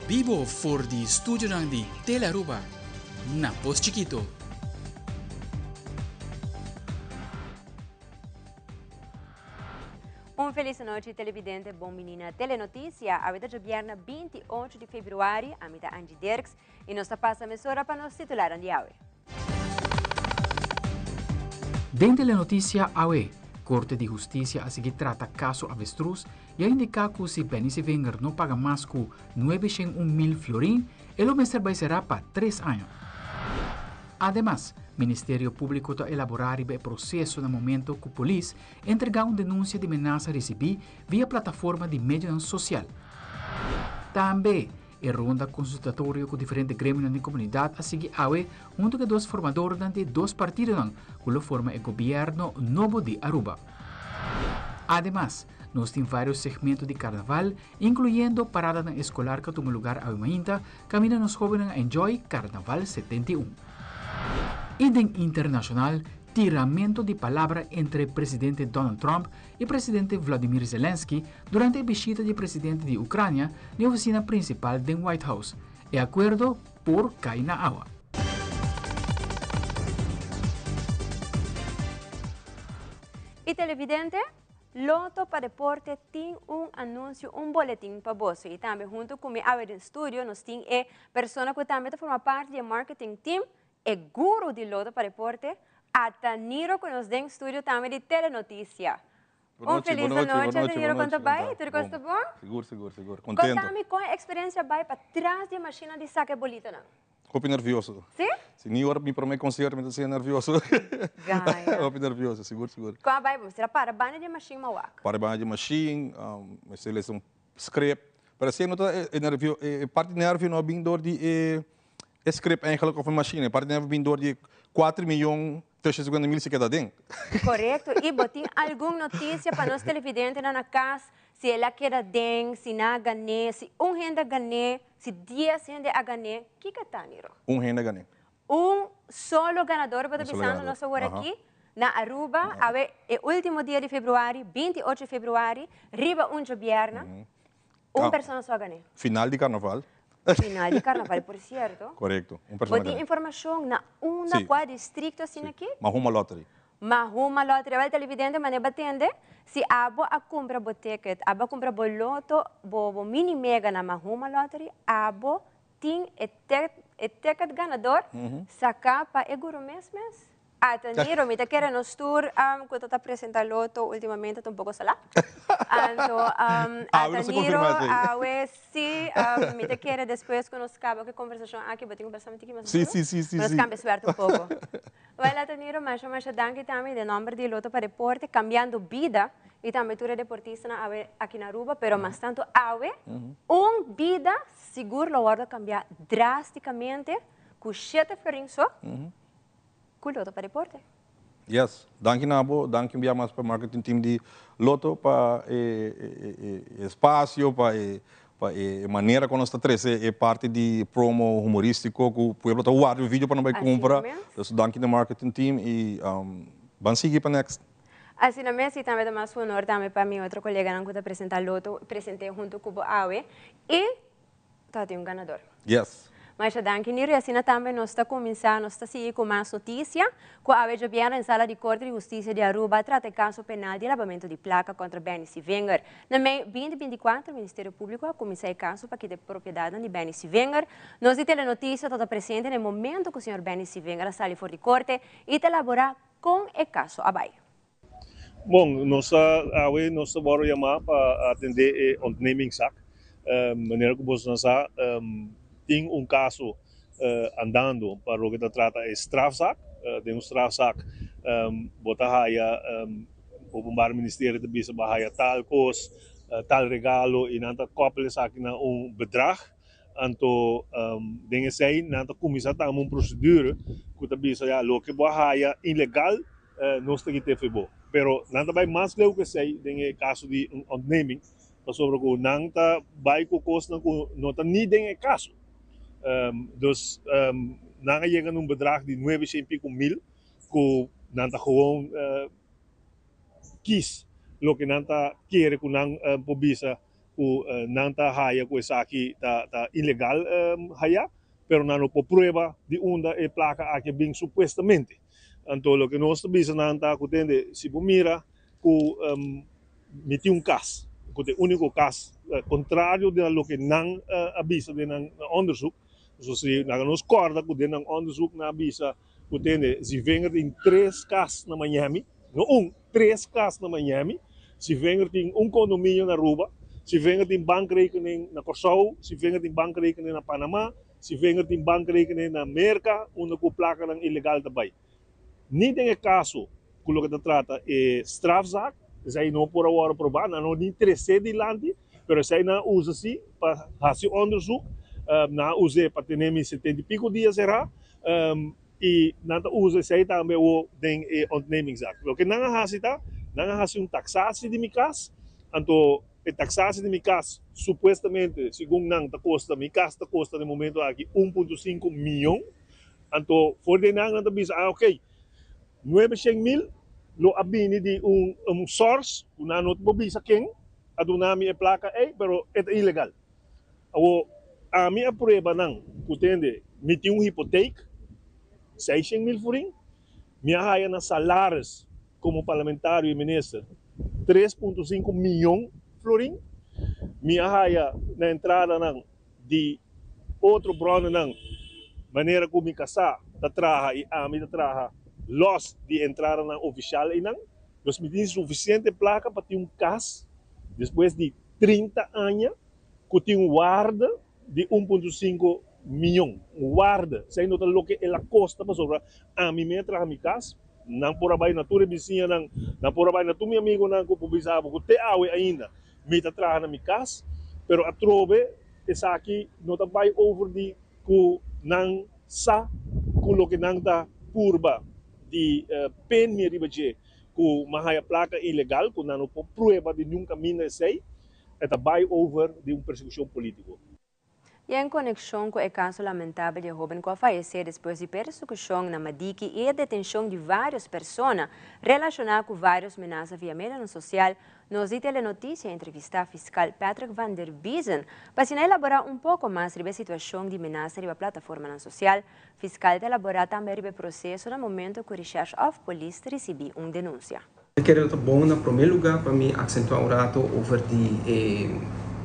vivo for di studio ng di Telaruba, na Post Chiquito. Feliz noite, televidente, bom menina Telenotícia. A vida de viernes 28 de fevereiro, a mita Angie Dirks, e nós passa a emissora para nos titular de hoje. Den Telenotícia AUE, Corte de Justiça a seguir trata caso avestruz e a indicar que se Benice Wenger não paga mais que 901.000 florin, ele vai será para 3 anos. Además, Ministério Público está elaborar o processo no momento que a polícia entregar uma denúncia de ameaça recebida via plataforma de mídia social. Também, a ronda consultatória com diferentes grêmios da comunidade a seguir AUE, junto com dois formadores de dois partidos que forma o governo novo de Aruba. Además, nós temos vários segmentos de carnaval, incluindo parada escolar que toma lugar a Mainta, caminho nos jovens a enjoy Carnaval 71. Idem internacional, tiramento de palavra entre presidente Donald Trump e presidente Vladimir Zelensky durante a visita do presidente de Ucrânia na oficina principal do White House. E acordo por cair na água. E televidente, Loto para Deporte tem anúncio, boletim para você. E também, junto com o Awe do estúdio, nós temos a pessoa que também forma parte do marketing team, é guru de Loto para Deporte, Ataniro, que nos tem estúdio também de Telenotícia. Feliz noite, Ataniro, quanto vai? Tudo gosta bom? Seguro. Contento. Conta-me qual é a experiência vai para trás da máquina de saque bolita, não? Hoop nervioso. Sim? Se nem hora para mim concerto, mas assim nervioso. Ganha. Hoop nervioso, seguro. Qual vai? Você para banda de máquina mawak? Para banda de machine, seleção script. Para ser nota nervioso, parte nervio não bem dor de script eigenlijk of een machine. Parte nervio bem dor de 4.350.000 se queda dentro. Correto. E botem alguma notícia para nós televidentes na casa, se ela quer dentro, se não ganhou, se gente ganhou, se 10 gente a ganhou, o que está, Niro? Gente ganhou. Solo ganador, para pensar nós agora aqui, na Aruba, é o último dia de fevereiro, 28 de fevereiro, riba de viernes, pessoa só ganhou. Final de carnaval. Final de carnaval, por certo. Correto. Pessoa ganhou. informação na qual distrito assim aqui? Mahuma Lottery. Mahuma Lottery, o televidente, mas batende, se abo a compra o ticket, abo a compra o loto, o mini mega na Mahuma Lottery, abo tem o ticket ganador, saca para o guru mês. Ataniro, me quer nos tour, quando está apresentando loto, ultimamente está pouco salá. Ataniro, se me quer depois que nós acaba que conversação aqui, botinho bastante aqui, mas sim. Nós cambiamos suerte pouco. Well, Ataniro, mas danke também de nome de loto para deporte, cambiando vida, e também tu é deportista aqui na Aruba, mas tanto vida seguro lo guarda cambiar drasticamente, com 7 florins só. Com Loto para Deporte. Yes, danke Nabo, danke via mais para marketing team de Loto para espaço, para maneira como nós está trazendo é parte de promo humorístico que o povo está guardando o vídeo para não vai comprar. Então danke no marketing team e vamos seguir para next. Assim na mesa e também dá mais honor também para mim outro colega não que está apresentando Loto, apresentei junto com o Awe e está tem ganador. Yes. Mas danke Niro, e assim também nós está começando, nós está seguindo com mais notícia, com a vez em sala de Corte de Justiça de Aruba trata caso penal de lavamento de placa contra Benice Wenger. Na Mei 2024, o Ministério Público começou o caso para que de propriedade de Benice Wenger. Nós de Telenotícia está presente no momento que o senhor Benice Wenger sale fora de corte e elaborar com o caso abaixo. Bom, nós vamos chamar para atender a ondernemingzaak. Maneira que você sabe, tem caso andando para o que trata de strafzaak. Tem strafzaak, botar o Openbaar Ministerie de bisa bahaya tal kos, tal regalo e nanta koppelen zaak na bedrag. Anto dingen zijn nanta comissa ta procedure que bisa ja loke bahaya ilegal nos te gite febo. Pero nanta bij mas leu que sei dingen caso de onderneming, sobre que nanta bij ko kos na ko nota ni dingen caso. Dus nangayang bedrag die 900.000 ko nanta gewoon kies lo que nanta quiere kunang pobisa ku nanta haya ku saki ta ilegal haya, pero não por prueba de onda e placa aqui bem supostamente. Então, o que nós bisa nanta ku tende se mira ku meti caso, ku o único caso contrário de lo que não avisa de não onderzoek. So se nós corda ku de não onderzoek na avisa ku tende se venga em 3 casos na Miami, não 3 casos na Miami, se venga em condomínio na Aruba, se venga em bankrekening na Curaçao, se venga em bankrekening na Panamá, se venga em bankrekening na América, onde ku placa ng ilegal também. Niet in het caso, que se trata de strafzaak, zij não por agora provar, não niet interesse die landi, pero zij na usa si para fazer onderzoek, na usa para ter 70 e pico dias será, e na usa zij também o den ontnemingszaak. Lo que não hasita, não hasi taxatie de mi cas, anto a taxatie de mi cas supostamente, segundo não custa mi cas custa no momento aqui 1.5 milhão, anto for de não anda bisa, ok. 900,000 lo abini di source una not bobisa king adunami e placa pero é ilegal. A minha prueba não putende meti hipoteca 600,000 furin minha haya na salários como parlamentário e ministro 3.5 milhão florin minha haya na entrada não de outro brono não maneira como me casar da traha e a minha traha los de entrada na oficial e não, nós me temos suficiente placa para ter caso, depois de 30 anos, que tem guarda de 1.5 milhão, guarda, sem notar o que ela custa para sobrar, a mim me traz a minha casa, não por abaixo na tua vizinha, não por abaixo na tua meu amigo, não por abaixo, porque te awe ainda, me traz na minha casa, pero a trove, essa aqui, não está vai over de que não sa, que o que não está purba, de pen me ribaje ku mahaya placa ilegal ku nano po prueba de nunca mina sei eta buy over de persecução político. E em conexão com o caso lamentável de jovem que faleceu depois de persecução na Madiki e a detenção de várias pessoas relacionadas com várias ameaças via mídia social, nós de Telenotícia entrevistar fiscal Patrick van der Biesen para elaborar pouco mais sobre a situação de ameaça na plataforma social. Fiscal elaborar também sobre o processo no momento que o Research of Police recebeu denúncia. Eu quero bom, em primeiro lugar, para me acentuar rato over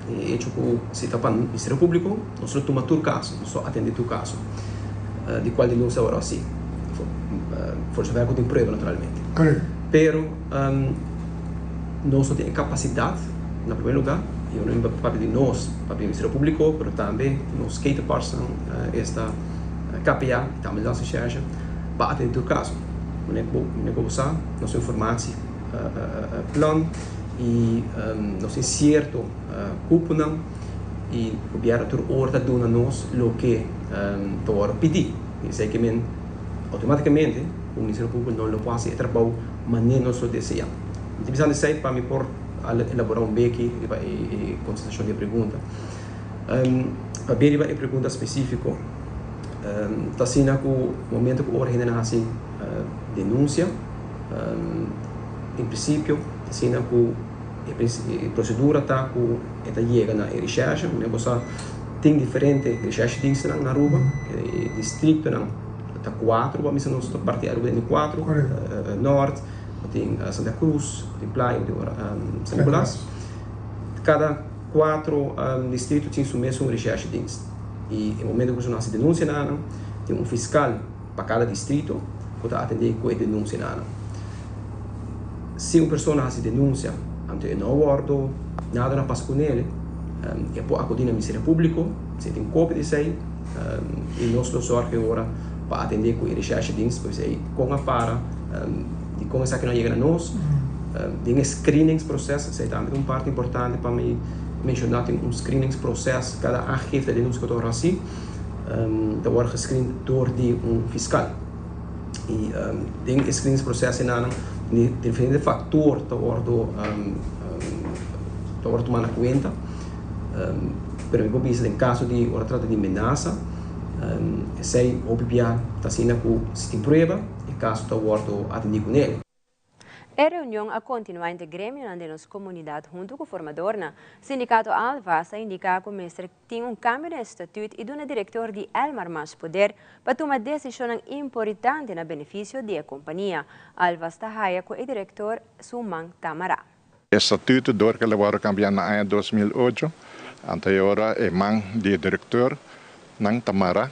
hecho que se está para o Ministério Público, nós não tomamos todo caso, nós só atendemos todo caso, de qual denúncia agora sim. Força verbo tem prova, naturalmente. Pero, nós só temos capacidade, na primeiro lugar, e eu não estou para de nós, para o Ministério Público, mas também nós que passam esta KPA, também nossa recherche, para atender todo caso. Não é coisa, nossa informação, plano, e nós é certo cúpula e o governo ter ordem de nós o que tor pedir isso é que automaticamente o Ministério Público não pode fazer trabalho mas nem nós o deseja então precisamos dizer para me por elaborar beque e consideração de pergunta para ver a pergunta específica está sendo que o momento que o origem nasce denúncia em princípio sendo que a procedura está com esta chega na recherche, negócio tem diferente recherche diensten na Aruba, distrito não está 4, vamos nós estou parte Aruba tem 4, Norte, tem Santa Cruz, tem Playa, tem San Nicolás. Cada 4 distritos tem o mesmo recherche dienst. E no momento que nós denúncia tem fiscal para cada distrito que está atender com a denúncia se uma pessoa se denuncia ante o não acordo, nada não passa com ele, e pode acudir ao Ministério Público, se tem cópia disso aí, e nós sorge agora para atender com a recherche dienst, pois aí com a para, e com essa que não chega a nós, tem screeningsprocesso, isso é também uma parte importante para me mencionar, tem screeningsprocesso, cada agente de denúncia que eu estou assim, está agora gescreened door de fiscal. E tem screeningsprocesso de diferentes fatores que estão tomando conta. Pero eu penso em caso de trata de ameaça, sei obviar está sendo que se tem prova, e caso está atendido com ele. A reunião a continuar entre grêmio de nossa comunidade junto com o formador. Sindicato Alvas indica que o mestre tem cambio de estatuto e do diretor de Elmar mais poder para tomar decisão importante no benefício da companhia. Alvas está com o diretor Suman Tamara. O estatuto door que levaram cambiar no ano 2008, anterior é man de diretor Nang Tamara,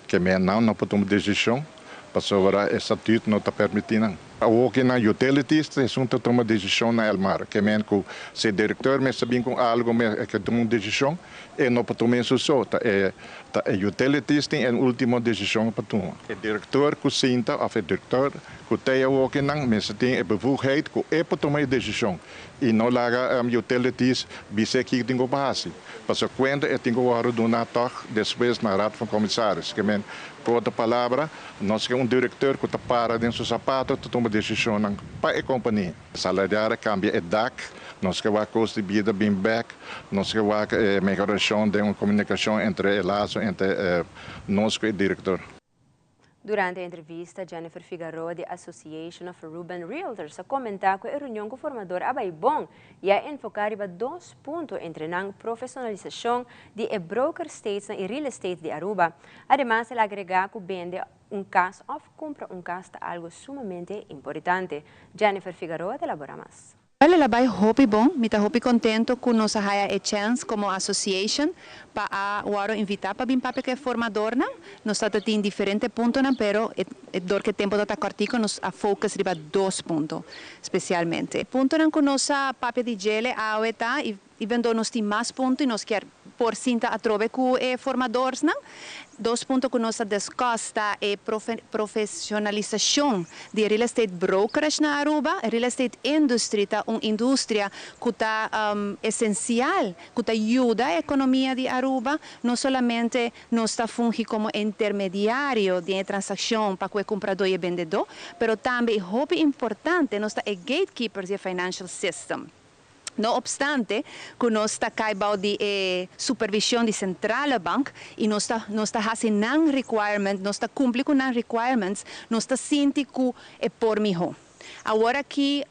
que me não pode tomar decisão, passou agora o estatuto não está permitindo. Aqui na utilities, é um toma decisão na Elmar, que men que se diretor me sabe com algo que toma decisão e não pode tomar isso só. Utilities tem a última decisão para tomar. O diretor que sinta, ou o diretor que tem aqui não, mas tem a bevoegdheid que é para tomar decisão e não larga utilities bisa que tem que base. Mas quando é tem que agora donar toch depois na raad van commissaris, que men por outra palavra, nós que diretor que está para dentro do sapato, toma decisão para a companhia. O salário cambia o DAC, nós que vai custo de vida bem back, nós que vai melhoração de uma comunicação entre o laço entre nós e o diretor. Durante a entrevista, Jennifer Figueroa, da Association of Ruben Realtors, comentou que a reunião com o formador é bom e a enfocar em 2 pontos entre a profissionalização de broker states e real estate de Aruba. Además, ele agrega que vende caso ou compra caso é algo sumamente importante. Jennifer Figueroa elabora mais. Olha, ela vai hopi bom, me tá hopi contento com nossa haya a chance como association para a invitar para vir para que formador não, nós está tem diferentes pontos não, pero dor que tempo tá cortico nos a focus riba 2 pontos especialmente. Ponto não com nossa papel de gele a eta e vendo nós tem mais pontos e nós quer por cinta a trove com formadores não. 2 pontos que nós discussa é profissionalização de real estate brokerage na Aruba. Real estate industry é uma indústria que está essencial, que ajuda a economia de Aruba, não somente nós está fungindo como intermediário de transação para o comprador e o vendedor, mas também muito importante, nós está gatekeepers do financial system. No obstante, que nós está caibao de supervisão de Central Bank e nós está fazendo requirements, nós está cumprindo com os requirements, nós está sentindo que é por melhor. Agora que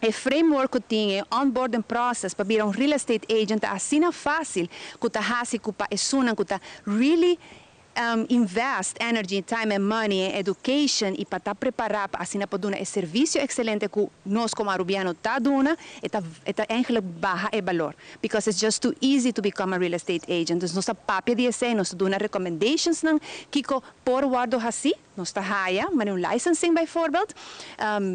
o framework que tem, o onboarding process para vir real estate agent, assim é fácil, que está fazendo que está really invest energy, time and money in education e para estar preparado para assim para dar um serviço excelente que nós como arubiano está dando, está eigenlijk baja o valor, because it's just too easy to become a real estate agent. Então nossa papel de esse, nós damos recommendations não, que por guardo assim, nós está haya, mas licensing by voorbeeld.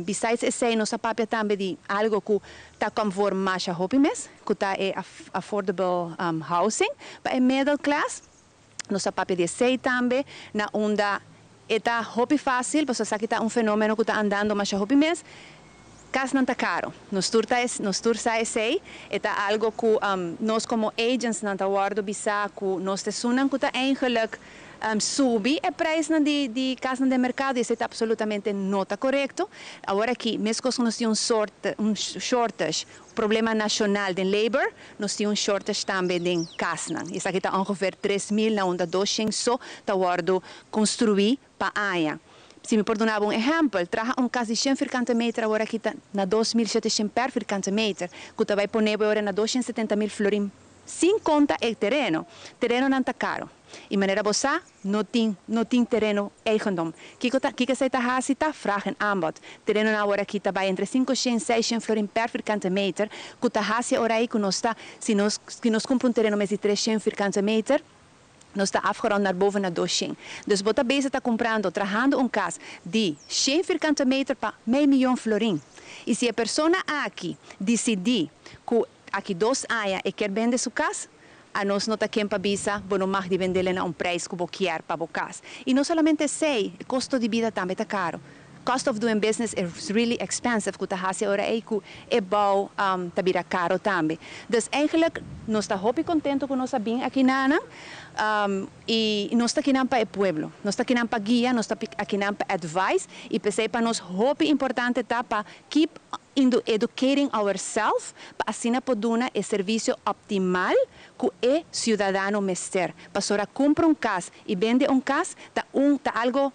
Besides esse, nossa papel também de algo que está conforme mais a hobby mes, que está affordable housing para middle class. Nossa papel de sei também na onda está hobby fácil, porque sabe que está fenômeno que está andando mais hobby mês. Casa não está caro. Nos tursa sei está algo que nós como agents não está guardo bisa que nós te sunan que está eigenlijk subir o preço de casa de mercado e isso está absolutamente não está correto. Agora que mesmo que nós temos um shortage, problema nacional de labor, nós temos shortage também de casa. Isso aqui está ongeveer 3.000 na onda 200 só está guardo construir para a área. Se me perdonar um exemplo, traga casa de 100 ficante metros agora aqui está na 2.700 per ficante metro, que vai pôr agora na 270.000 florim. Sem conta o terreno não está caro. E maneira bossa não tem terreno eigendom. Que você está fazendo está vraag en aanbod. Terreno na hora aqui está vai entre 500 e 600 florin per ficante meter. Que está fazendo hora aí que nós está se nós compramos terreno mais de 300 ficante meter. Nós está afgerond naar boven naar 200. Dus wat de bezig está comprando, trajando casa de 100 ficante meter para meio milhão florin. E se a pessoa aqui decidir que aqui 2 anos e quer vender sua casa, a nós não está quem para bisa, não mag de vender a preço que você quer para a casa. E não somente sei, o custo de vida também está caro. Cost of doing business is really expensive, que está fazendo ora aí que é bom, está vira caro também. Dus eigenlijk, nós está muito contente com nossa bem aqui na e nós está aqui para o pueblo, nós está aqui para guia, nós está aqui para advice e pensei para nós muito importante tá para keep educating ourselves para assim poder o serviço optimal que o cidadão mester. Para comprar casa e vender casa, tá algo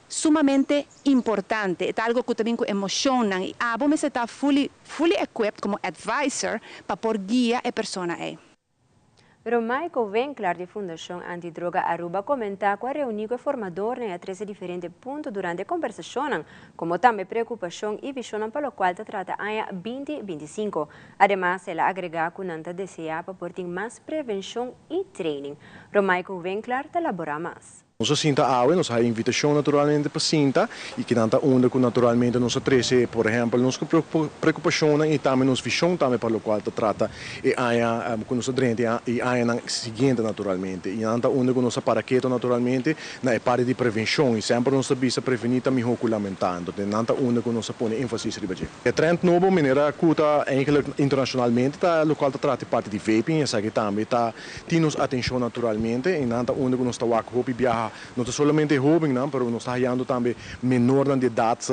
sumamente importante. Es algo que también emociona y Abo me está fully equipped como advisor para por guía a persona. Pero Michael Winkler, de Fundación Antidroga Aruba, comenta que reuniu com formador em 13 diferentes pontos durante a conversação, como também preocupação e visão para o qual se trata em 2025. Además, ela agrega que não deseja para ter mais prevenção e training. Pero Michael Winkler elabora mais. Nós sinta awe, nós a invitação naturalmente para sinta e que nanta onde que naturalmente nós trece, por exemplo, nossa preocupação e também nossa visão também para o qual trata e aia com nossa drente e aia na seguinte naturalmente e nanta onde que nossa paraqueto naturalmente na é parte de prevenção e sempre nós bisa prevenir também regulamentando, de nanta onde que nós põe ênfase ribaje. É trend novo maneira cuta eigenlijk internacionalmente tá local trata parte de vaping, essa que também tá tinos atenção naturalmente e nanta onde que nós tá wak hopi viaja não é somente jovem, não, mas nós estamos olhando também menor de idade,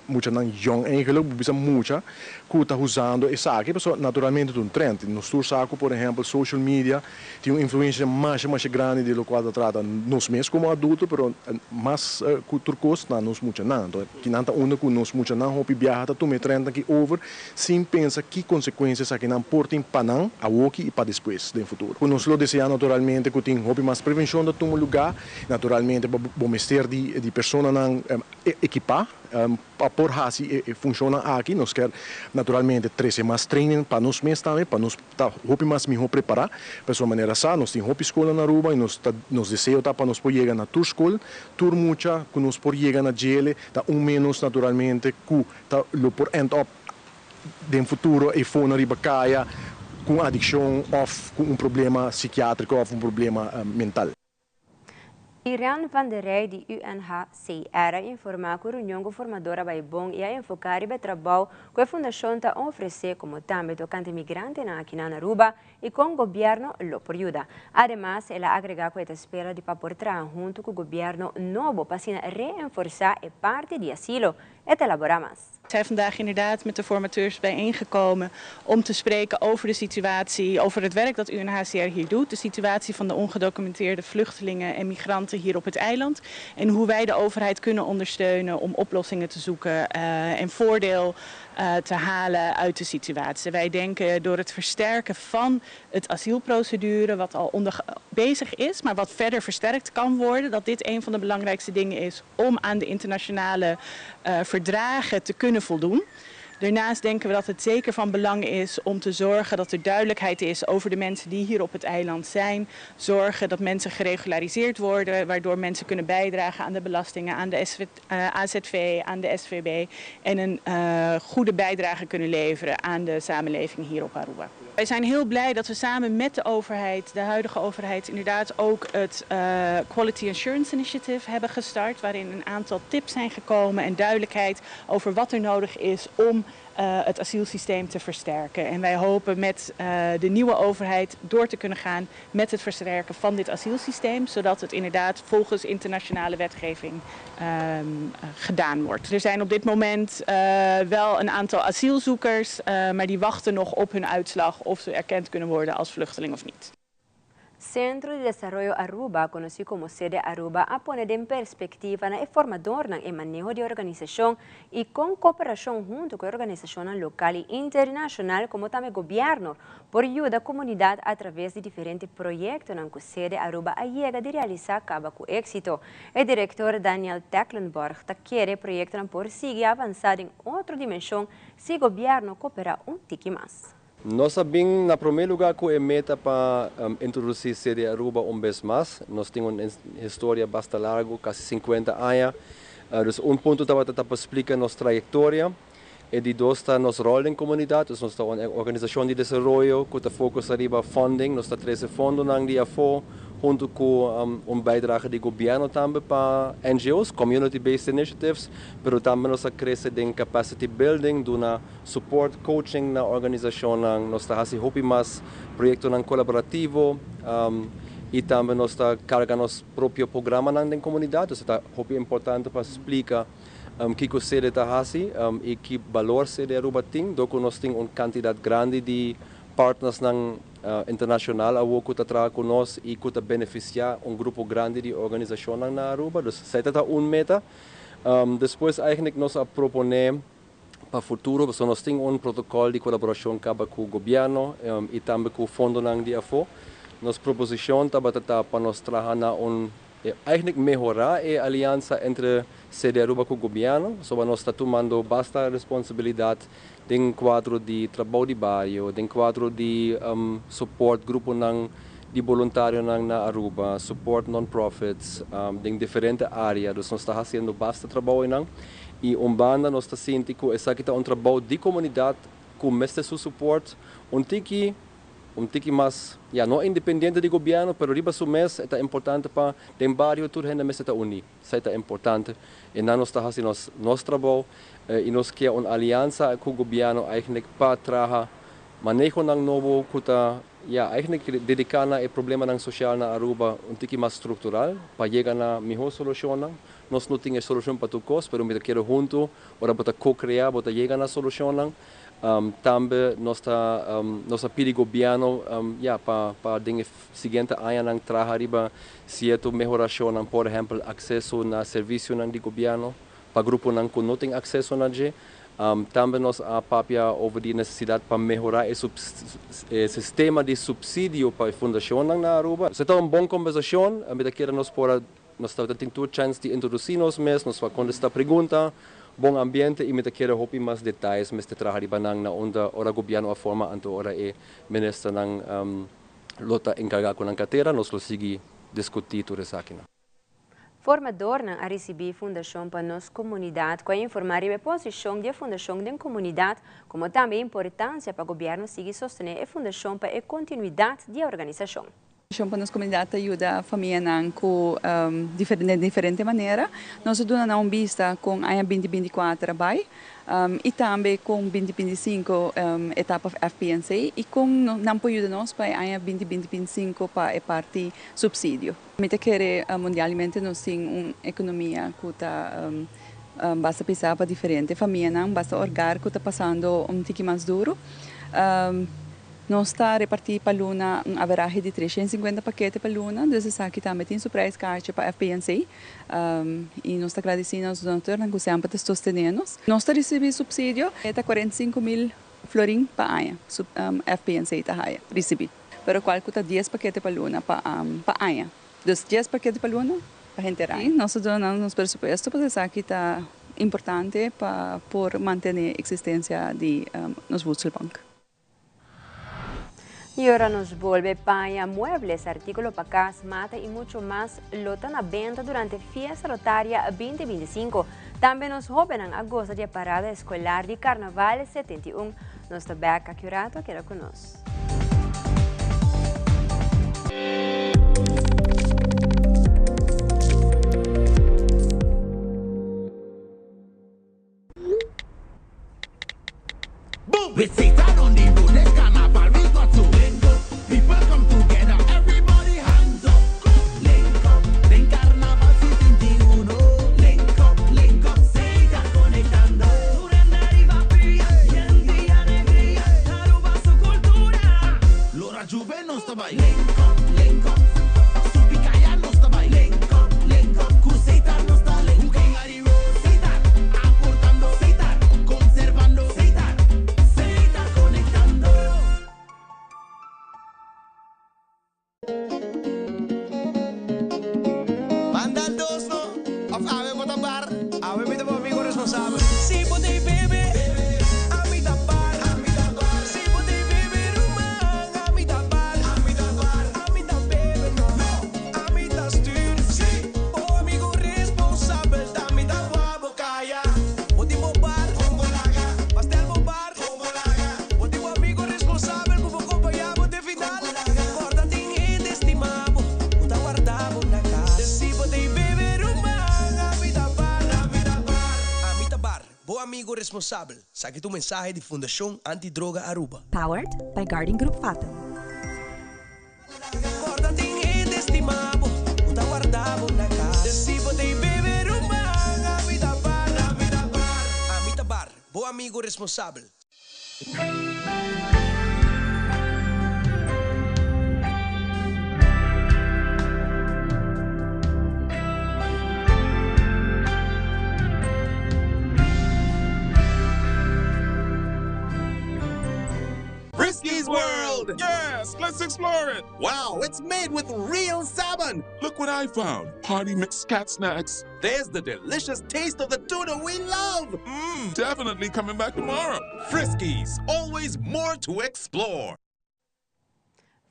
muito não jong eigenlijk, bisa muita que está usando essa aqui, mas naturalmente é trend. Nos saco, por exemplo, social media tem uma influência mais grande do qual trata nós mesmos como adultos, mas mais turcos não nos muito não. Então, que não está onde que nós muito não, hopi viaja, tu me trend aqui over, sem pensar que consequências aqui não portem para não, a hoje e para depois, no futuro. Nós lo desejamos naturalmente que tem hopi mais prevenção de um lugar. Naturalmente, o mestre de pessoas não equipar para por assim funciona aqui. Nós queremos naturalmente trazer mais training para nós mesmos também, para nós estar mais melhor preparar. De sua maneira assim, nós temos uma escola na Aruba e nós desejamos para nós poder chegar na tua escola, tur muita, que nós poder chegar na gele, tá menos naturalmente que tá lo por end up no futuro e for na ribacaia com adicção ou com problema psiquiátrico ou problema mental. Irán van der Rij, de UNHCR, informa que a reunião formadora vai bom e a enfocar o trabalho que a Fundação está oferecendo como também tocante imigrante aqui na Aruba e com o governo lo por ajuda. Además, ela agrega que está espera de por trabalhar junto com o governo novo para reforçar a parte de asilo e elaborar mais. We zijn vandaag inderdaad met de formateurs bijeengekomen om te spreken over de situatie, over het werk dat UNHCR hier doet. De situatie van de ongedocumenteerde vluchtelingen en migranten hier op het eiland. En hoe wij de overheid kunnen ondersteunen om oplossingen te zoeken en voordeel te halen uit de situatie. Wij denken door het versterken van het asielprocedure, wat al bezig is, maar wat verder versterkt kan worden, dat dit een van de belangrijkste dingen is om aan de internationale verdragen te kunnen voldoen. Daarnaast denken we dat het zeker van belang is om te zorgen dat er duidelijkheid is over de mensen die hier op het eiland zijn. Zorgen dat mensen geregulariseerd worden, waardoor mensen kunnen bijdragen aan de belastingen, aan de AZV, aan de SVB en een goede bijdrage kunnen leveren aan de samenleving hier op Aruba. Wij zijn heel blij dat we samen met de overheid, de huidige overheid, inderdaad ook het Quality Assurance Initiative hebben gestart, waarin een aantal tips zijn gekomen en duidelijkheid over wat er nodig is om het asielsysteem te versterken. En wij hopen met de nieuwe overheid door te kunnen gaan met het versterken van dit asielsysteem, zodat het inderdaad volgens internationale wetgeving gedaan wordt. Er zijn op dit moment wel een aantal asielzoekers, maar die wachten nog op hun uitslag of ze erkend kunnen worden als vluchteling of niet. Centro de Desarrollo Aruba, conocido como Sede Aruba, ha poner en perspectiva el formador en manejo de organización y con cooperación junto con organizaciones local e internacional, como también gobierno, por ayuda a la comunidad a través de diferentes proyectos en que Sede Aruba llega de realizar cabo con éxito. El director Daniel Tecklenburg quiere proyectos por seguir avanzando en otra dimensión si el gobierno coopera un tiki más. Nós sabemos, na primeiro lugar, que é meta para introduzir Sede Aruba vez mais. Nós temos uma história bastante larga, quase 50 anos. Então, ponto para explicar nossa trajetória. E de dois, nosso rol em comunidade. Nós temos uma organização de desenvolvimento que focusa em funding. Nós temos fundos na DFO, junto com bijdrage do governo também para NGOs, community-based initiatives, mas também nós crescemos em capacity building, dando support, coaching na organização. Nós temos mais projetos colaborativos e também nós carregamos nosso próprio programa na comunidade. Isso é muito importante para explicar que a sede está fazendo e que valor Sede Aruba tem. Nós temos uma quantidade grande de partners internacional a que trabalha conosco e que beneficiar grupo grande de organização na Aruba. Então, essa é meta. Depois, eigenlijk, nós proponemos para o futuro, nós temos protocolo de colaboração com o governo e também com o fundo de AFO. Nossa proposição para nós trabalhar eigenlijk melhorar a aliança entre CD Aruba com o governo. Nós estamos tomando bastante responsabilidade em quadro de trabalho de bairro, em quadro de suporte grupo de voluntário na Aruba, suporte non-profits, em diferentes áreas. Nós estamos fazendo bastante trabalho. E banda nós estamos sentindo que esse aqui é trabalho de comunidade com mestre seu suporte, tiki mais, não independente do governo, mas riba su mês é importante para o bairro tudo gente mês está unido. Isso é importante. E nós estamos fazendo nosso trabalho e nós queremos uma aliança com o governo para trabalhar manejo ng novo kuta eigenlijk dedicar na problema ng social na Aruba tiki mais estrutural para chegar na melhor solução. Nós não temos solução para tudo, mas me quero junto ora para co-criar, para chegar na solução. Também nós pedimos ao governo para o seguinte ano trabalhar certa melhoração, por exemplo, acesso na serviço do governo para grupo que não tem acesso na gente. Também nós papia over a necessidade para melhorar o sistema de subsídio para a fundação na Aruba. Isso é uma boa conversação. Nós temos a chance de introduzir-nos mesmos, nós vamos contestar perguntas, bom ambiente e me quero ouvir mais detalhes, mas trabalhar na onda ora governo a forma anto ora e ministro ng lota encarregado com a carteira, nós vamos seguir discutir tudo isso aqui. Formador a receber fundação para nossa comunidade, com informar a posição da fundação da comunidade, como também a importância para o governo seguir sostener a fundação para a continuidade da organização. Para nossa comunidade ajuda a família de diferente maneira. Nós damos vista com a 2024 e também com 2025 etapa FPNC e com não ajuda nós para a 2025 para a parte subsídio. Mas que mundialmente nós temos uma economia que está basta pensar para diferente família, basta orgar que está passando tique mais duro. Nós está repartindo para a Luna um average de 350 paquetes para a Luna, então aqui também tem surpresa caixa para a FPNC e nós está agradecendo aos donadores que sempre estão sustentando. Nós está recebendo subsídio, está 45 mil florim para a FPNC está receber, pero qual custa 10 paquetes para a Luna para a AIA. Dos 10 paquetes para a Luna, para a gente errar. Nós donamos nos presupuestos, porque isso aqui está importante para manter a existência de nos Wurzelbank. Y ahora nos vuelve para muebles, artículos para casa, mata y mucho más lotan a venta durante Fiesta Rotaria 2025. También nos jóvenes a gozar de parada escolar de Carnaval 71. Nuestro Beca Curato queda con nosotros. Responsável. Saque tu mensagem de Fundação Antidroga Aruba. Powered by Guardian Group Fathom. Bom amigo responsável. land? Yes, let's explore it. Wow, it's made with real salmon. Look what I found. Party mix cat snacks. There's the delicious taste of the tuna we love. Definitely coming back tomorrow. Friskies, always more to explore.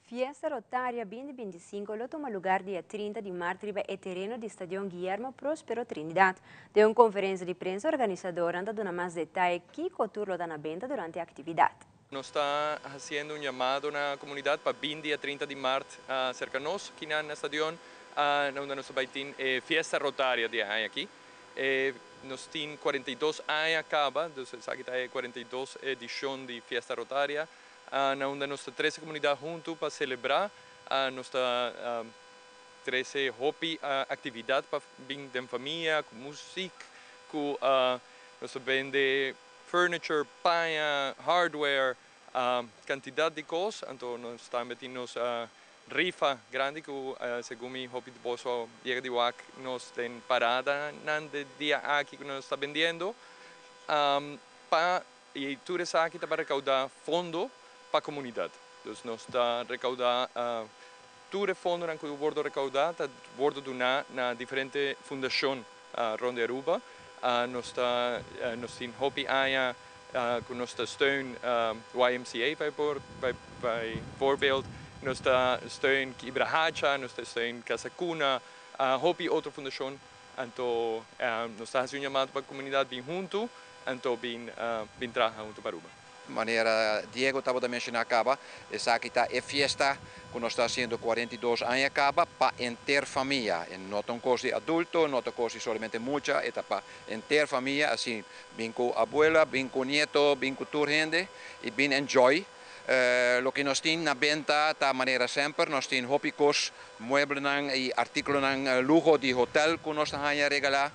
Fiesta Rotaria 2025 lo toma lugar dia 30 de março e terreno do Estádio Guillermo Próspero Trinidad. De uma conferência de prensa organizadora anda dando mais detalhes que cultura está na venda durante a atividade. Nos está haciendo un llamado a la comunidad para 20 a 30 de marzo cerca de nosotros, aquí en el estadio, donde nos va a fiesta rotaria de aquí. Nos tiene 42 años acaba, entonces aquí hay 42 edición de fiesta rotaria, donde nos 13 comunidades juntos para celebrar, nos 13 hobby actividades para bien de familia, con música, con nos vende furniture, paña, hardware, cantidad de cosas, entonces nos están metiendo rifa grande que según mi hobby de bolso llega de WAC nos den parada de día aquí que nos está vendiendo y tú eres aquí para recaudar fondo para la comunidad. Entonces nos está recaudar todo el fondo que bordo recaudar, bordo de una diferente fundación ronde Aruba. Nos tiene hobby aia con nuestra steun YMCA bij voorbeeld, nuestra steun Ibrahacha, nuestra steun Casa Cuna, hobby otra fundación, entonces nos está haciendo un llamado para la comunidad bien junto, entonces bien trabaja junto para Aruba. Maneira Diego estava a mencionar acaba, essa aqui está é fiesta que nós está sendo 42 anos acaba para inter família, não tão coisa adulto, não tão coisa somente muita, é para inter família, assim, bem com abuela, bem com nieto, bem com toda gente e bem enjoy. Lo que nós temos na venda da maneira sempre, nós temos hópicos, muebles e artículos luxo de hotel que nós estamos a regalar,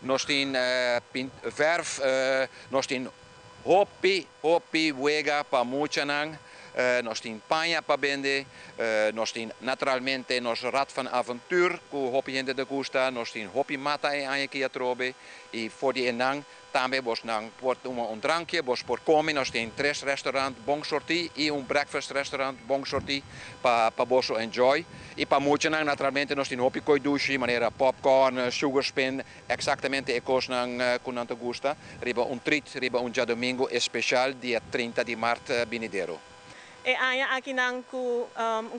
nós temos verf, nós temos hopi wega para mucha nang, nos tin paña para vender, nos tin naturalmente nos rat van avontuur, ku hopi gente de gusta, nos tin hopi mata aqui a trobe, e voor die nang também vos nang port drankje, vos por comer, nos tin 3 restaurant bom sorti e breakfast restaurant bom sorti para vos enjoy. E para mucha nang naturalmente nos tin hopi koi douche, maneira popcorn, sugar spin, exactamente e cos nang ku te gusta, riba treat, riba dia domingo especial dia 30 de março venidero. E aqui nang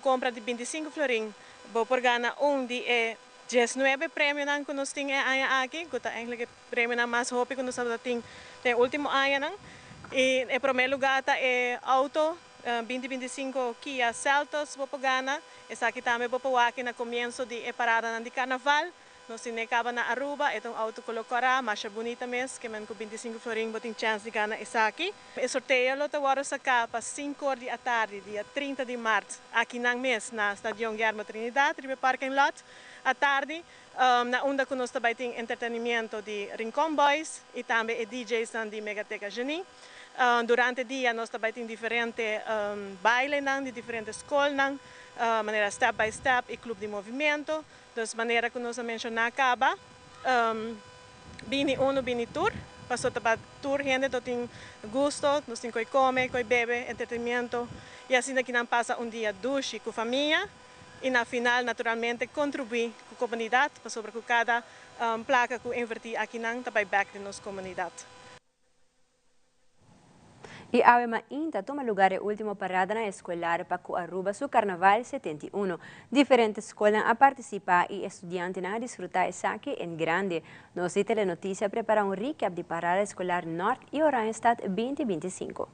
compra de 25 florin, vou por gana de 19 prêmio nang que nós temos aqui, que é prêmio na mais hobby que nós temos no último ano nang. E em primeiro lugar é auto 2025 Kia Seltos vou por gana. Essa aqui também vou por aqui no começo de parada de carnaval. Nós temos acaba na Aruba, é um auto colocará, mais bonita mesmo, que com 25 florin tem chance de ganhar essa aqui. O sorteio lo tawaro sa para 5 horas da tarde, dia 30 de março, aqui na mês, na Estádio Guillermo Trinidad, no parking lot, à tarde, na onda que nós também tem entretenimento de Rincon Boys e também DJs de Megateca Geni. Durante o dia nós também temos diferentes bailes de diferentes escolas, maneira step by step e clube de movimento. Dus maneira que nós mencionamos acaba, bini tour, passou para tour gente que tem gosto, nós temos que comer, que beber, entretenimento, e assim daqui não passa dia duche com a família e na final naturalmente contribuir com a comunidade, para sobre cada placa que invertir aqui não também back de nossa comunidade. E a ainda toma lugar a última parada na escolar para Aruba su Carnaval 71. Diferentes escolas a participar e estudantes a desfrutar essa aqui em grande. Nossa telenotícia prepara recap de parada escolar Norte e Oranjestad 2025.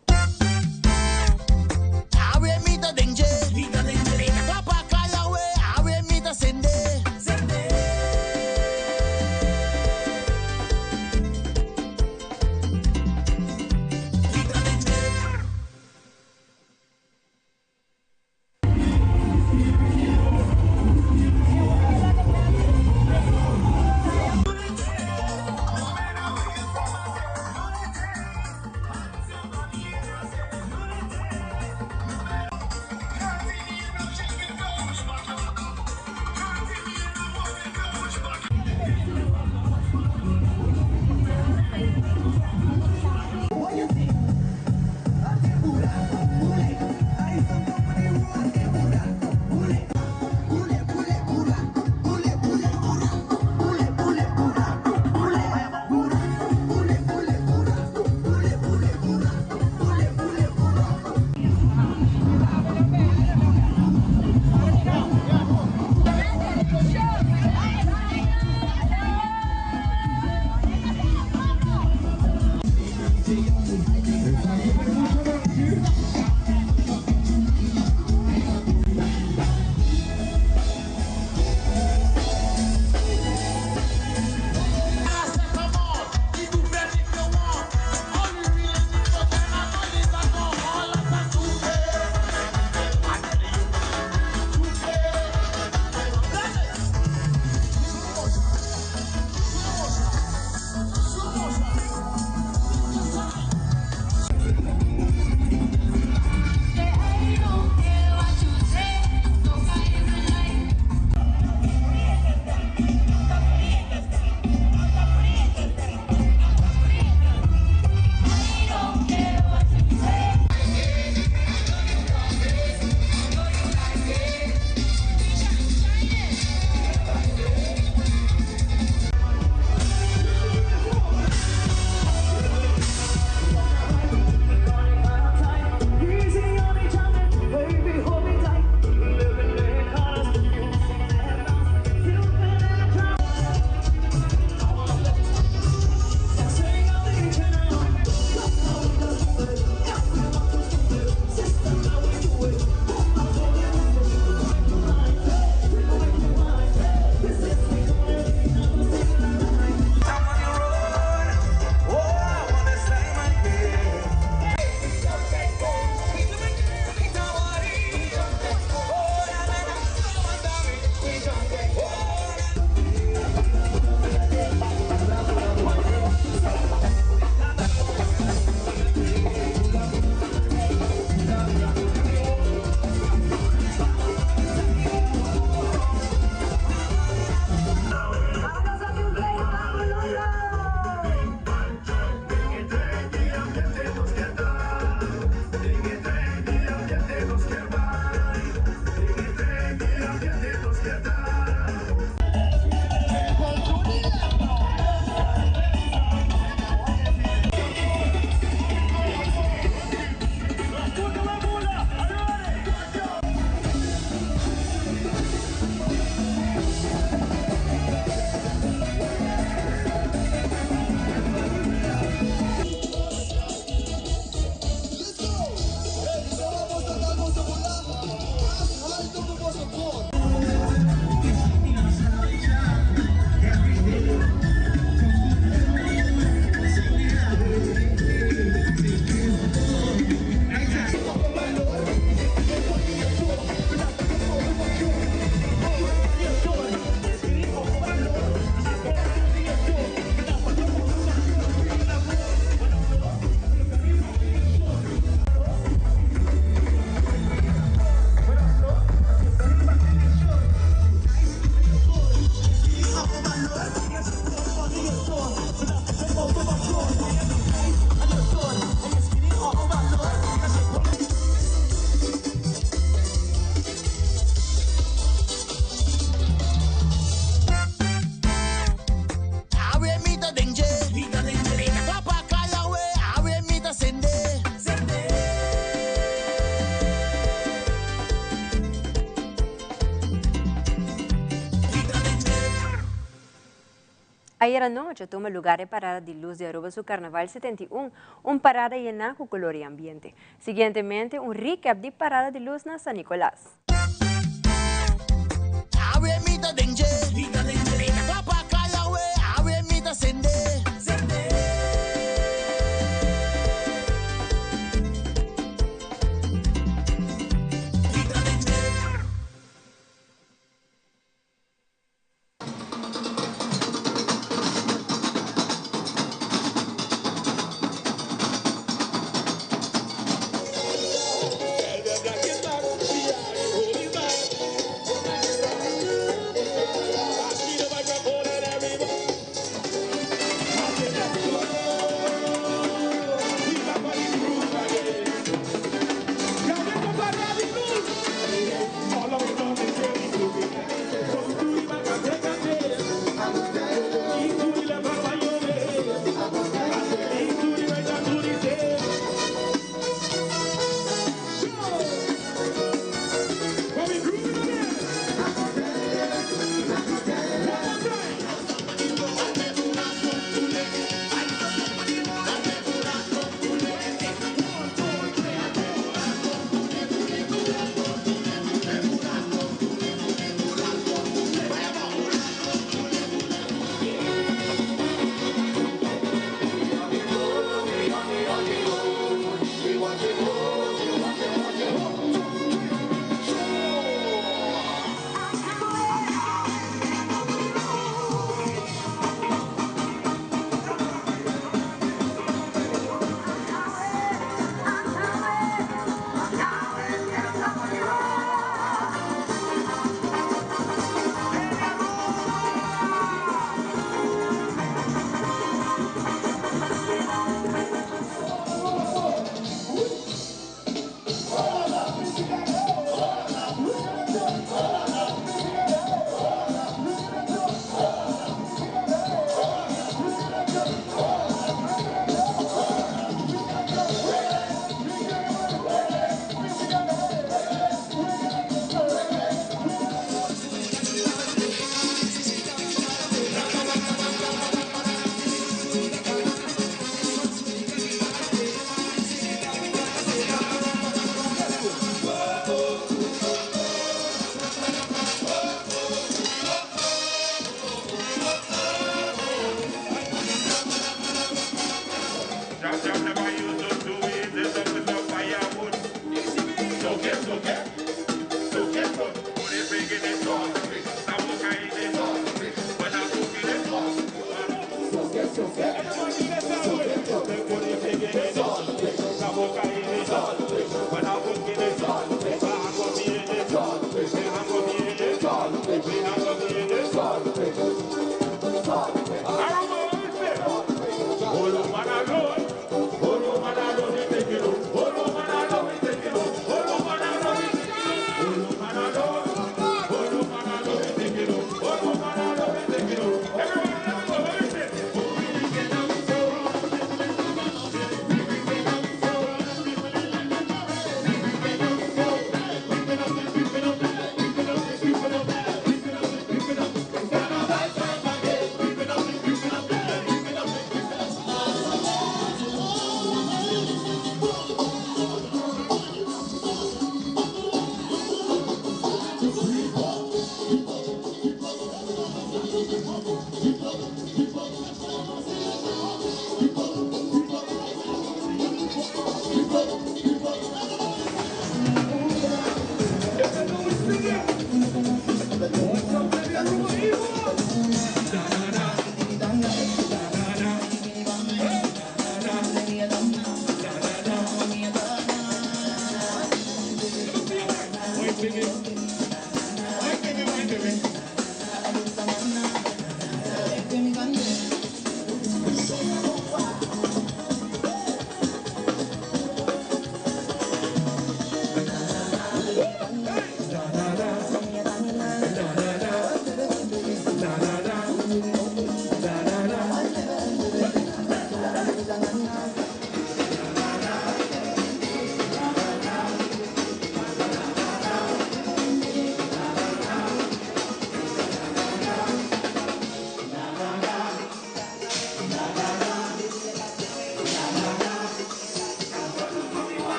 Ayer anoche tomó lugar en Parada de Luz de Aruba su Carnaval 71, un parada llena con color y ambiente. Siguientemente, un recap de Parada de Luz en San Nicolás.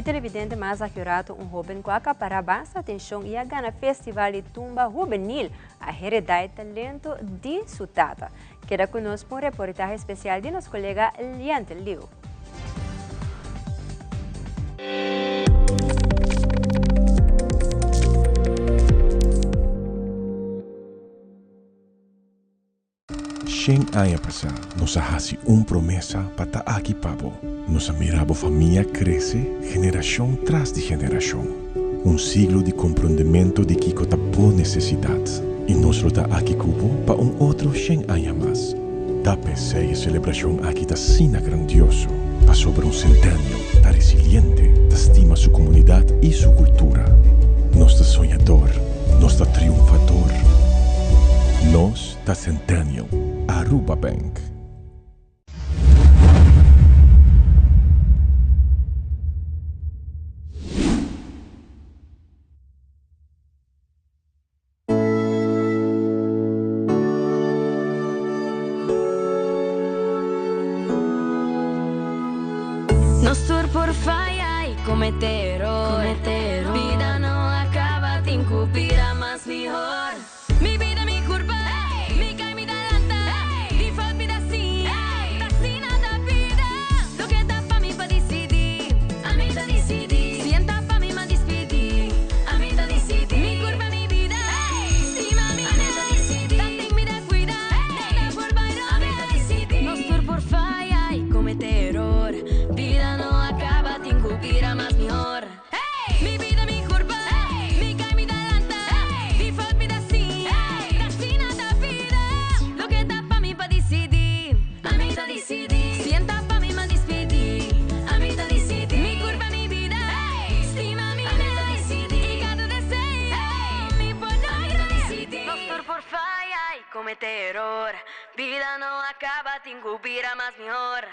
televidente mais accurato jovem que acapara bastante atenção e a gana Festival de Tumba Juvenil, a heredar e talento de Sutata. Queda conosco um reportagem especial de nosso colega Liante Liu. Sem anos passar, nos hacemos promessa para aqui pabo. Nos miramos família cresce, geração tras de geração. Siglo de compreendimento de que está por necessidade. E nós está aqui cubo para outro 100 anos mais. Da PC a celebração aqui está sina grandioso. Para sobre centênio, está resiliente, está estima sua comunidade e sua cultura. Nós está sonhador, nós está triunfador. Nós está centênio. Aruba Bank. Nos tur por fallar y cometer error. Vida no acaba, te incupirá más mejor. Mi vida, mi curva, mi cae, mi talanta. Default vida así, así nada vida. Lo que está pa' mí pa' decidir, a mí da decidir. Sienta pa' mí ma' despedir, a mí da decidir. Mi curva, mi vida, estima mi, a mí da decidir. Tanto mi descuida, nada por bailar, a mí da decidir. Nos tur por fallar y cometer error. Vida no acaba, te incupirá más mejor. Mi vida, mi curva, mi cae, mi talanta. Default vida así, así nada vida. Lo que está pa' mí pa' decidir, a mí da decidir. Sienta pa' mí ma' despedir, a mí da decidir. Mi curva, mi vida, estima mi, a mí da decidir. Y cada deseo, mi poder, a mí da decidir. Nos tur por falla y cometer error. Vida no acaba, te incupirá más mejor.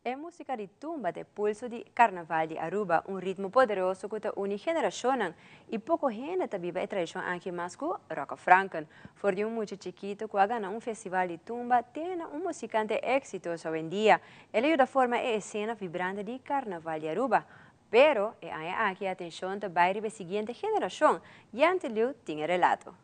É música de tumba de pulso de Carnaval de Aruba, ritmo poderoso que une geração e pouco gente vive a tradição aqui mais que Rocco Franken. For de muito chiquito que ganha festival de tumba, tem musicante exitoso hoje em dia. Ele ajuda a formar a cena vibrante de Carnaval de Aruba. Pero, há aqui atenção também para a seguinte geração. Jante Liu tem relato.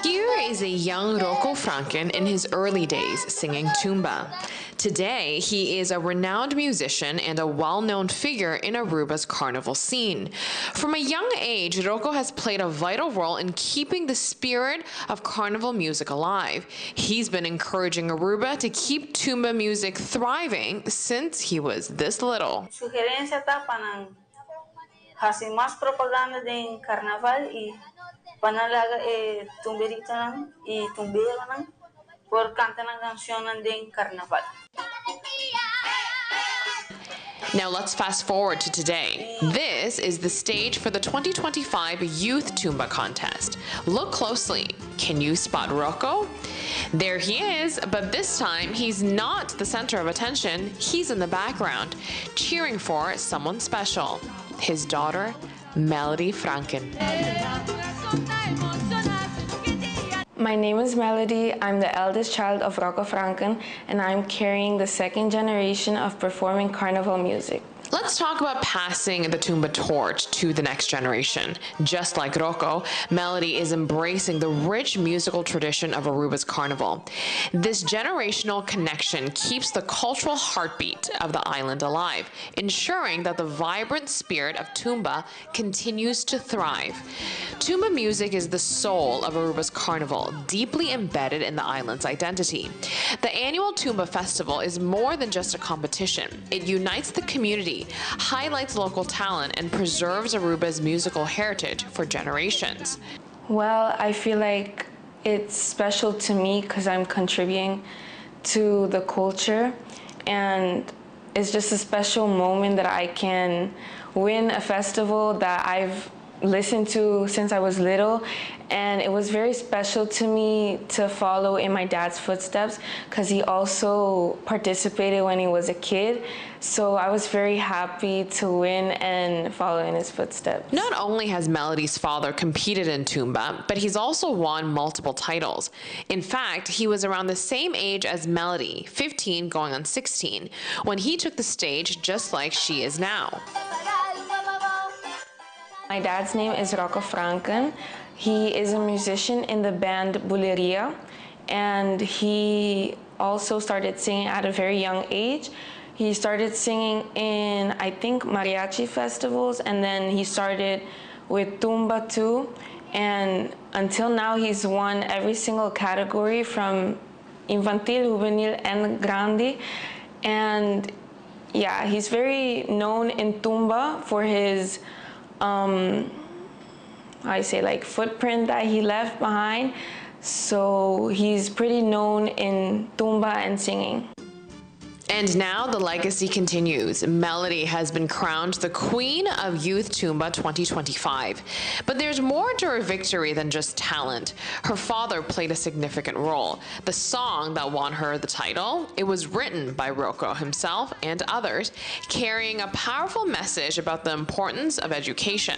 Here is a young Rocco Franken in his early days singing tumba. Today, he is a renowned musician and a well-known figure in Aruba's carnival scene. From a young age, Rocco has played a vital role in keeping the spirit of carnival music alive. He's been encouraging Aruba to keep tumba music thriving since he was this little. Sugerencia está para hacer más propaganda de carnaval y panalaga tumberita y tumbera por cantar canciones de carnaval. Now let's fast forward to today. This is the stage for the 2025 Youth Tumba Contest. Look closely. Can you spot Rocco? There he is, but this time he's not the center of attention. He's in the background, cheering for someone special, his daughter, Melody Franken. My name is Melody. I'm the eldest child of Rocco Franken, and I'm carrying the second generation of performing carnival music. Let's talk about passing the tumba torch to the next generation. Just like Rocco, Melody is embracing the rich musical tradition of Aruba's carnival. This generational connection keeps the cultural heartbeat of the island alive, ensuring that the vibrant spirit of tumba continues to thrive. Tumba music is the soul of Aruba's carnival, deeply embedded in the island's identity. The annual Tumba Festival is more than just a competition. It unites the community, highlights local talent, and preserves Aruba's musical heritage for generations. Well, I feel like it's special to me because I'm contributing to the culture, and it's just a special moment that I can win a festival that I've listened to since I was little, and it was very special to me to follow in my dad's footsteps because he also participated when he was a kid. So I was very happy to win and follow in his footsteps. Not only has Melody's father competed in Tumba, but he's also won multiple titles. In fact, he was around the same age as Melody, 15 going on 16, when he took the stage just like she is now. My dad's name is Rocco Franken. He is a musician in the band Buleria, and he also started singing at a very young age. He started singing in, I think, mariachi festivals, and then he started with Tumba too. And until now, he's won every single category from Infantil, Juvenil, and Grande. And yeah, he's very known in Tumba for his footprint that he left behind. So he's pretty known in Tumba and singing. And now the legacy continues. Melody has been crowned the Queen of Youth Tumba 2025. But there's more to her victory than just talent. Her father played a significant role. The song that won her the title, it was written by Rocco himself and others, carrying a powerful message about the importance of education.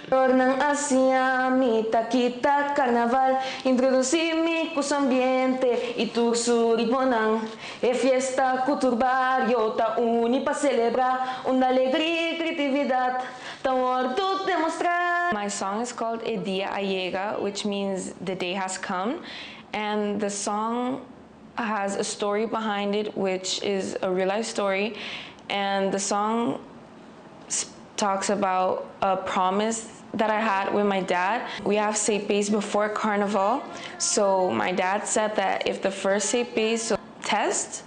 Ta uni pa celebrar una alegria e criatividade tão ordo demonstrar. My song is called E Dia Allega, which means the day has come, and the song has a story behind it, which is a real life story, and the song talks about a promise that I had with my dad. We have CPs before Carnival, so my dad said that if the first CP test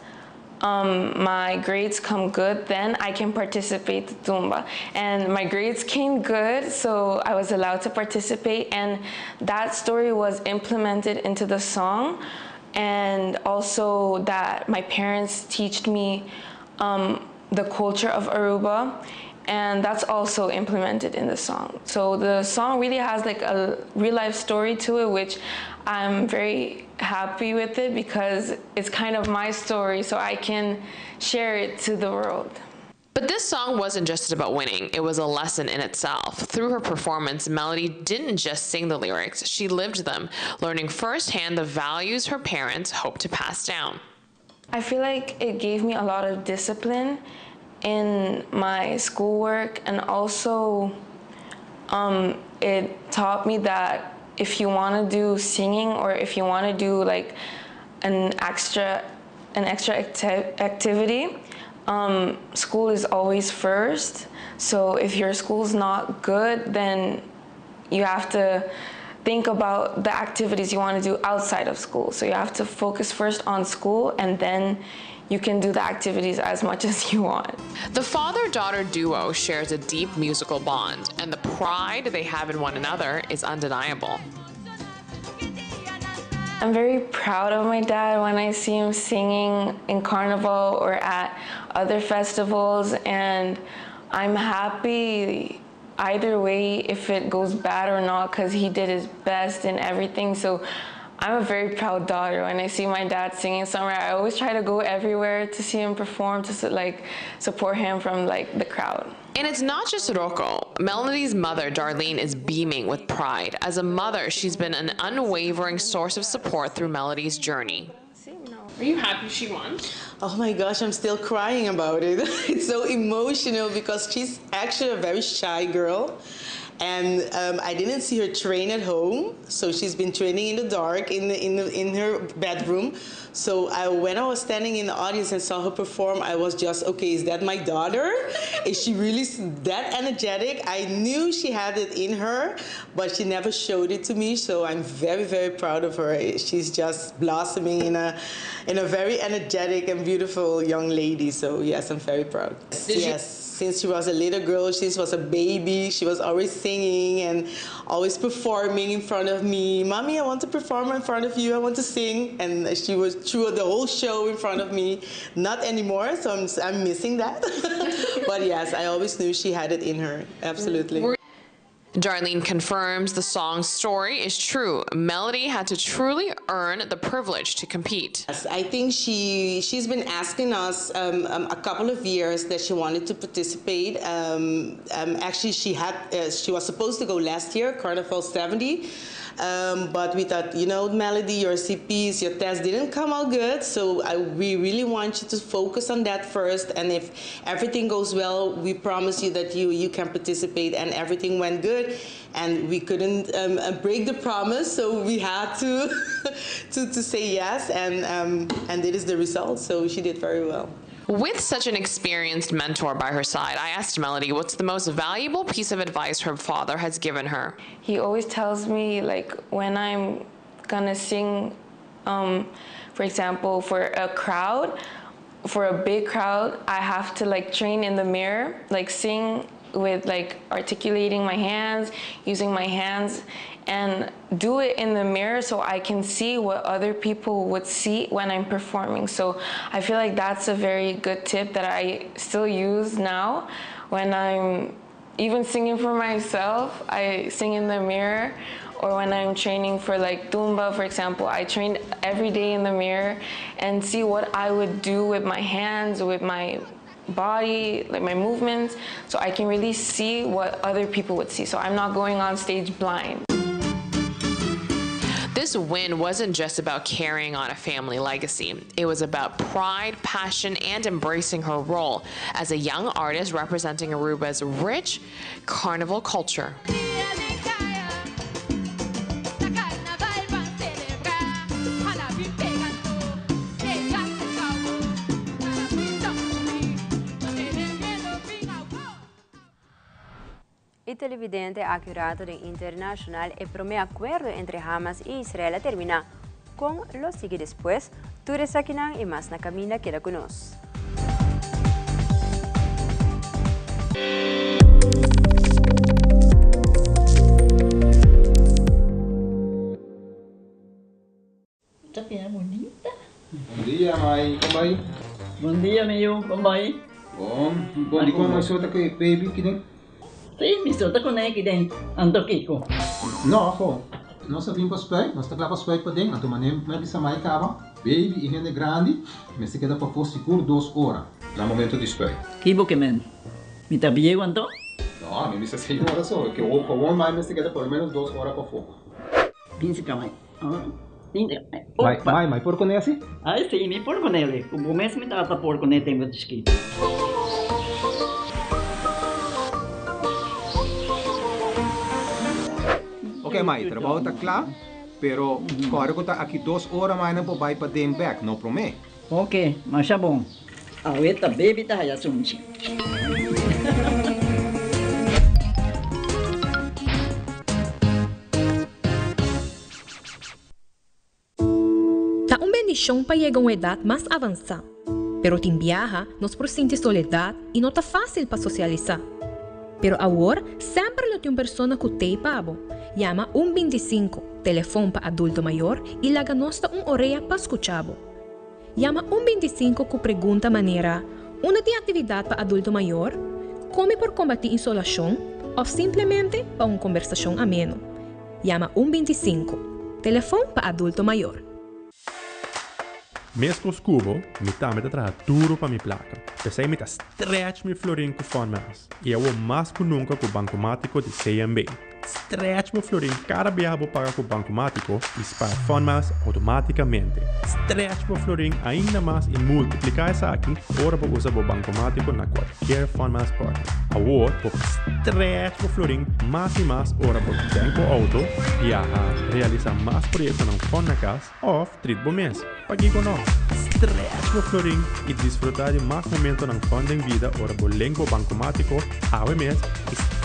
my grades come good, then I can participate in Tumba. And my grades came good, so I was allowed to participate, and that story was implemented into the song. And also that my parents taught me the culture of Aruba, and that's also implemented in the song. So the song really has like a real life story to it, which I'm very happy with it because it's kind of my story, so I can share it to the world. But this song wasn't just about winning, it was a lesson in itself. Through her performance, Melody didn't just sing the lyrics, she lived them, learning firsthand the values her parents hoped to pass down. I feel like it gave me a lot of discipline in my schoolwork, and also it taught me that if you want to do singing, or if you want to do like an extra activity, school is always first. So if your school's not good, then you have to think about the activities you want to do outside of school. So you have to focus first on school, and then you can do the activities as much as you want. The father-daughter duo shares a deep musical bond, and the pride they have in one another is undeniable. I'm very proud of my dad when I see him singing in Carnival or at other festivals, and I'm happy either way if it goes bad or not, because he did his best in everything. So I'm a very proud daughter. When I see my dad singing somewhere, I always try to go everywhere to see him perform, to like support him from like the crowd. And it's not just Rocco. Melody's mother, Darlene, is beaming with pride. As a mother, she's been an unwavering source of support through Melody's journey. Are you happy she won? Oh my gosh, I'm still crying about it. It's so emotional because she's actually a very shy girl. And I didn't see her train at home, so she's been training in the dark in her bedroom. So when I was standing in the audience and saw her perform, I was just, okay, is that my daughter? Is she really that energetic? I knew she had it in her, but she never showed it to me. So I'm very, very proud of her. She's just blossoming in a very energetic and beautiful young lady. So yes, I'm very proud. Yes. Since she was a little girl, she was a baby, she was always singing and always performing in front of me. Mommy, I want to perform in front of you, I want to sing. And she was through the whole show in front of me. Not anymore, so I'm missing that. But yes, I always knew she had it in her, absolutely. Darlene confirms the song's story is true. Melody had to truly earn the privilege to compete. Yes, I think she's been asking us a couple of years that she wanted to participate. Actually, she was supposed to go last year, Carnival 70. But we thought, you know, Melody, your CPs, your tests didn't come out good, so we really want you to focus on that first, and if everything goes well, we promise you that you can participate, and everything went good, and we couldn't break the promise, so we had to to say yes, and it is the result, so she did very well. With such an experienced mentor by her side, I asked Melody what's the most valuable piece of advice her father has given her. He always tells me, like, when I'm gonna sing, for example, for a crowd, for a big crowd, I have to like train in the mirror, like sing with like articulating my hands, using my hands, and do it in the mirror so I can see what other people would see when I'm performing. So I feel like that's a very good tip that I still use now when I'm even singing for myself. I sing in the mirror, or when I'm training for like Tumba, for example, I train every day in the mirror and see what I would do with my hands, with my body, like my movements, so I can really see what other people would see. So I'm not going on stage blind. This win wasn't just about carrying on a family legacy. It was about pride, passion, and embracing her role as a young artist representing Aruba's rich carnival culture. El televidente ha curado de internacional el primer acuerdo entre Hamas y Israel termina con lo sigue después. Tú eres Sakinan y más na camina queda con nosotros. Tapi bonita. Bom dia, Mai. Como vai? Bom dia, meu. Como vai? Bom. Bom, di como sota que baby que nem? Sim, me solta com ele que dentro. Ando Kiko. Não, afo. Nós sabemos para spray, nós está para spray para dentro. Então, manem, mas bisa mai cava. Baby e rende grande, mas se queda para for seguro 2 horas. No momento de spray. Kibo que men. Me tá bem quanto? Não, a mim bisa 6 horas só. Que o com mais mas se queda por menos 2 horas para fogo. Pinse para mai. Mai, por con esse? Ah, sim, me por com ele. O começo me tava por com ele tempo de esqui. Ok, Mai, trabalho está claro, pero agora que está aqui 2 horas mais não vai para den back, não promete? Ok, mas é bom. A outra baby tá já sunchi. Tá uma bendição para chegar a uma idade mais avançada. Pero tem viaja, nós por sentir soledade e não tá fácil para socializar. Pero agora, sempre tem uma pessoa que tem pabo. Llama 125, telefone para adulto maior e laga nossa orelha para escuchar. Llama 125 com pergunta maneira, uma de atividade para adulto maior, come por combater insolação ou simplesmente para uma conversação ameno. Llama 125, telefone para adulto maior. Mês com os cubos, me também traz duro para minha placa. Pensei me stretch meu florim com formas. E eu mais que nunca com o bancomático de CMB. Stretch meu florim cada vez que pagar com o bancomático e para formas automaticamente. Stretch meu florim ainda mais e multiplicar essa aqui ora para usar o bancomático na qualquer forma esporte. Agora, por stretch meu florim mais e mais ora para banco auto viajar, realizar mais projetos na fone na casa ou trit por mês. Pague com nós. Stretch meu florim e desfrutar de mais momentos na fone de vida ora por lengo bancomático ao mês.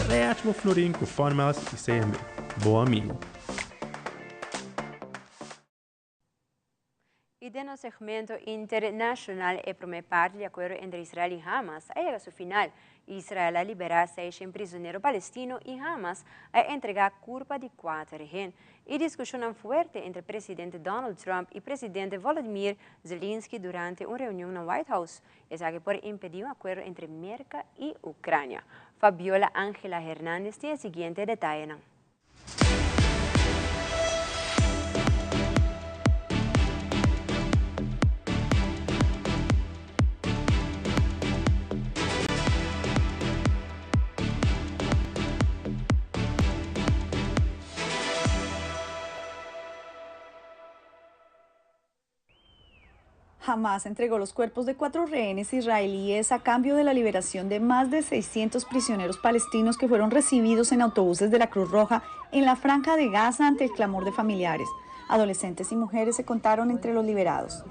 Stretch meu florim com formas e CMB. Bom amigo. Y de nuestro segmento internacional, el primer parte de acuerdo entre Israel y Hamas ha llegado a su final. Israel ha liberado a 6 prisioneros palestinos y Hamas ha entregado culpa de 4 rehenes. Y discusión fuerte entre el presidente Donald Trump y el presidente Volodymyr Zelensky durante una reunión en el White House. Es que por impedir un acuerdo entre América y Ucrania. Fabiola Ángela Hernández tiene el siguiente detalle. Hamas entregó los cuerpos de 4 rehenes israelíes a cambio de la liberación de más de 600 prisioneros palestinos que fueron recibidos en autobuses de la Cruz Roja en la Franja de Gaza ante el clamor de familiares. Adolescentes y mujeres se contaron entre los liberados.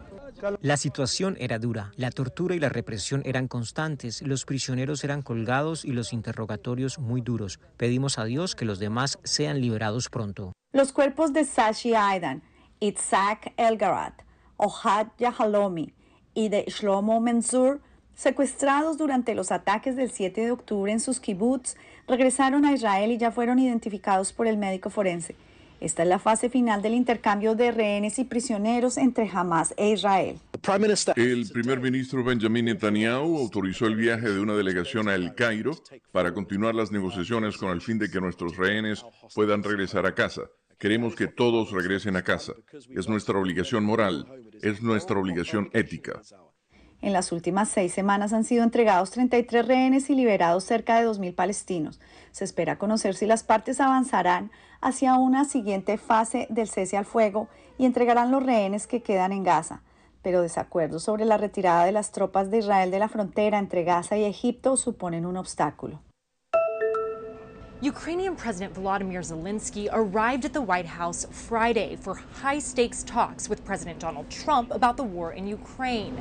La situación era dura, la tortura y la represión eran constantes, los prisioneros eran colgados y los interrogatorios muy duros. Pedimos a Dios que los demás sean liberados pronto. Los cuerpos de Sashi Aidan, Itzhak Elgarat, Ohad Yahalomi y de Shlomo Menzur, secuestrados durante los ataques del 7 de octubre en sus kibbutz, regresaron a Israel y ya fueron identificados por el médico forense. Esta es la fase final del intercambio de rehenes y prisioneros entre Hamas e Israel. El primer ministro Benjamin Netanyahu autorizó el viaje de una delegación a El Cairo para continuar las negociaciones con el fin de que nuestros rehenes puedan regresar a casa. Queremos que todos regresen a casa. Es nuestra obligación moral, es nuestra obligación ética. En las últimas 6 semanas han sido entregados 33 rehenes y liberados cerca de 2.000 palestinos. Se espera conocer si las partes avanzarán hacia una siguiente fase del cese al fuego y entregarán los rehenes que quedan en Gaza. Pero desacuerdos sobre la retirada de las tropas de Israel de la frontera entre Gaza y Egipto suponen un obstáculo. Ukrainian President Volodymyr Zelensky arrived at the White House Friday for high-stakes talks with President Donald Trump about the war in Ukraine.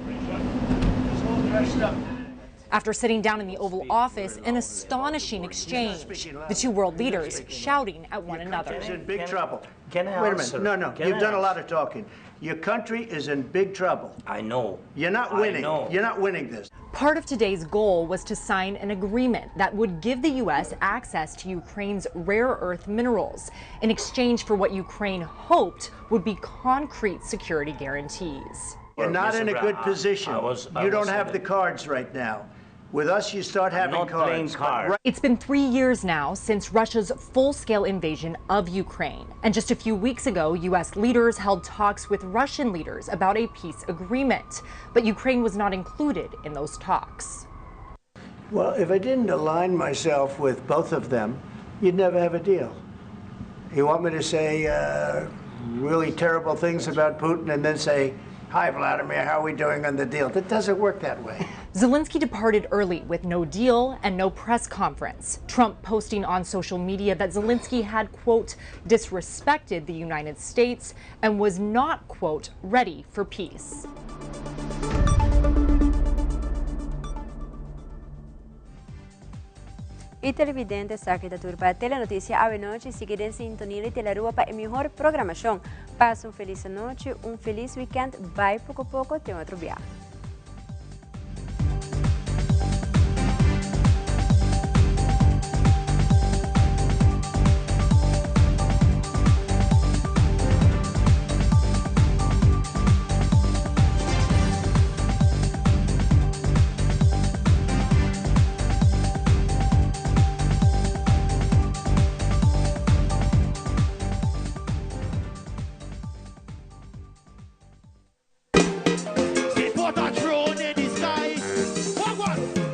After sitting down in the Oval Office, an astonishing exchange. The two world leaders shouting at one another. Is in big trouble. Wait a minute. No. You've done a lot of talking. Your country is in big trouble. I know. You're not winning. You're not winning this. Part of today's goal was to sign an agreement that would give the U.S. access to Ukraine's rare earth minerals in exchange for what Ukraine hoped would be concrete security guarantees. You're not in a good position. You don't have the cards right now. With us, you start having cards. It's been 3 years now since Russia's full-scale invasion of Ukraine. And just a few weeks ago, U.S. leaders held talks with Russian leaders about a peace agreement. But Ukraine was not included in those talks. Well, if I didn't align myself with both of them, you'd never have a deal. You want me to say really terrible things about Putin and then say, "Hi, Vladimir, how are we doing on the deal?" That doesn't work that way. Zelensky departed early with no deal and no press conference. Trump posting on social media that Zelensky had, quote, disrespected the United States and was not, quote, ready for peace. Y televidentes, aquí da turba Telenoticia Ave Noche, sigue en sintonía de Telearuba para la mejor programación. Pasa una feliz noche, un feliz weekend, bye poco a poco, tengo otro viaje.